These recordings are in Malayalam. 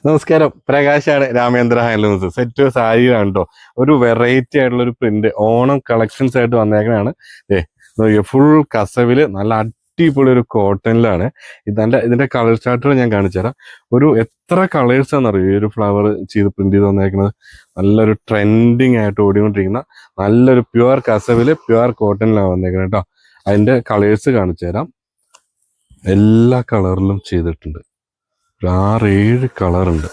നമസ്കാരം, പ്രകാശാണ്. രാമേന്ദ്ര ഹാൻഡ്ലൂംസ്. സെറ്റ് സാരിയാണ് കേട്ടോ. ഒരു വെറൈറ്റി ആയിട്ടുള്ള ഒരു പ്രിന്റ് ഓണം കളക്ഷൻസ് ആയിട്ട് വന്നേക്കണാണ്. ഫുൾ കസവില് നല്ല അടിപൊളി ഒരു കോട്ടണിലാണ്. ഇതിന്റെ കളർ ചാർട്ടുകൾ ഞാൻ കാണിച്ചു തരാം. എത്ര കളേഴ്സ് ആണെന്നറിയോ ഈ ഒരു ഫ്ലവർ ചെയ്ത് പ്രിന്റ് ചെയ്ത് വന്നേക്കുന്നത്. നല്ലൊരു ട്രെൻഡിങ് ആയിട്ട് ഓടിക്കൊണ്ടിരിക്കുന്ന നല്ലൊരു പ്യുവർ കസവില് പ്യുവർ കോട്ടണിലാണ് വന്നേക്കുന്നത് കേട്ടോ. അതിന്റെ കളേഴ്സ് കാണിച്ചു തരാം. എല്ലാ കളറിലും ചെയ്തിട്ടുണ്ട്. 6-7 കളറുണ്ട്.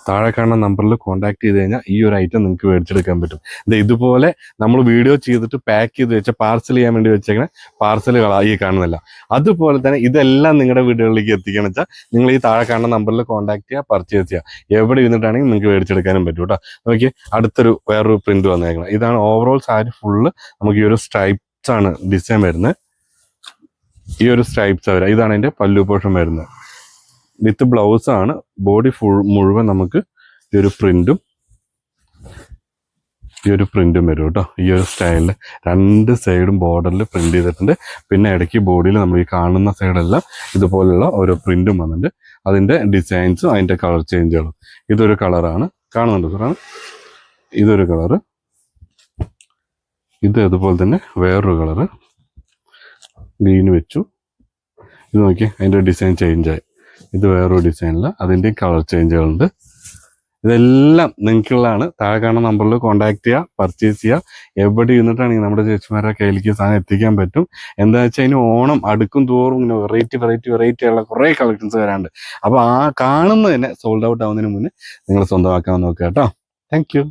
താഴെ കാണുന്ന നമ്പറിൽ കോൺടാക്ട് ചെയ്ത് കഴിഞ്ഞാൽ ഈ ഒരു ഐറ്റം നിങ്ങൾക്ക് മേടിച്ചെടുക്കാൻ പറ്റും. ഇതുപോലെ നമ്മൾ വീഡിയോ ചെയ്തിട്ട് പാക്ക് ചെയ്ത് വെച്ച പാർസൽ ചെയ്യാൻ വേണ്ടി വെച്ചേക്കണേ പാർസലുകൾ ഈ കാണുന്നില്ല. അതുപോലെ തന്നെ ഇതെല്ലാം നിങ്ങളുടെ വീടുകളിലേക്ക് എത്തിക്കണം വെച്ചാൽ നിങ്ങൾ ഈ താഴെ കാണുന്ന നമ്പറിൽ കോൺടാക്ട് ചെയ്യുക, പർച്ചേസ് ചെയ്യുക. എവിടെ ഇരുന്നിട്ടാണെങ്കിൽ നിങ്ങൾക്ക് മേടിച്ചെടുക്കാനും പറ്റും കേട്ടോ. നോക്കി, വേറൊരു പ്രിന്റ് വന്നേക്കണം. ഇതാണ് ഓവറോൾ സാരി ഫുള്ള്. നമുക്ക് ഈ ഒരു സ്ട്രൈപ്സ് ആണ് ഡിസൈൻ വരുന്നത്. ഈ ഒരു സ്ട്രൈപ്സ് വരാം. ഇതാണ് അതിന്റെ പല്ലു പോർഷൻ വരുന്നത്. വിത്ത് ബ്ലൗസ് ആണ്. ബോഡി മുഴുവൻ നമുക്ക് ഈ ഒരു പ്രിന്റും വരും കേട്ടോ. ഈ ഒരു സ്റ്റൈലിൽ 2 സൈഡും ബോർഡറിൽ പ്രിന്റ് ചെയ്തിട്ടുണ്ട്. പിന്നെ ഇടയ്ക്ക് ബോഡിയിൽ നമ്മൾ ഈ കാണുന്ന സൈഡെല്ലാം ഇതുപോലുള്ള ഓരോ പ്രിന്റും വന്നിട്ടുണ്ട്. അതിന്റെ ഡിസൈൻസും അതിന്റെ കളർ ചേഞ്ചുകളും. ഇതൊരു കളറാണ്, കാണുന്നുണ്ട് സാറാണ്. ഇതൊരു കളറ്. ഇത് അതുപോലെ തന്നെ വേറൊരു കളറ് ഗ്രീൻ വെച്ചു. ഇത് നോക്കി, അതിന്റെ ഡിസൈൻ ചേഞ്ചായി. ഇത് വേറൊരു ഡിസൈനിൽ അതിൻ്റെ കളർ ചേഞ്ചുകളുണ്ട്. ഇതെല്ലാം നിങ്ങൾക്കുള്ളതാണ്. താഴെ കാണുന്ന നമ്പറിൽ കോൺടാക്ട് ചെയ്യുക, പർച്ചേസ് ചെയ്യുക. എവിടെ ഇരുന്നിട്ടാണെങ്കിൽ നമ്മുടെ ചേച്ചിമാരുടെ കയ്യിലേക്ക് സാധനം എത്തിക്കാൻ പറ്റും. എന്താ വെച്ചാൽ അതിന് ഓണം അടുക്കും തോറും ഇങ്ങനെ വെറൈറ്റി ഉള്ള കുറേ കളക്ഷൻസ് വരാണ്ട്. അപ്പോൾ ആ കാണുന്നത് തന്നെ സോൾഡ് ഔട്ട് ആവുന്നതിന് മുന്നേ നിങ്ങൾ സ്വന്തമാക്കാൻ നോക്കുക കേട്ടോ. Thank you.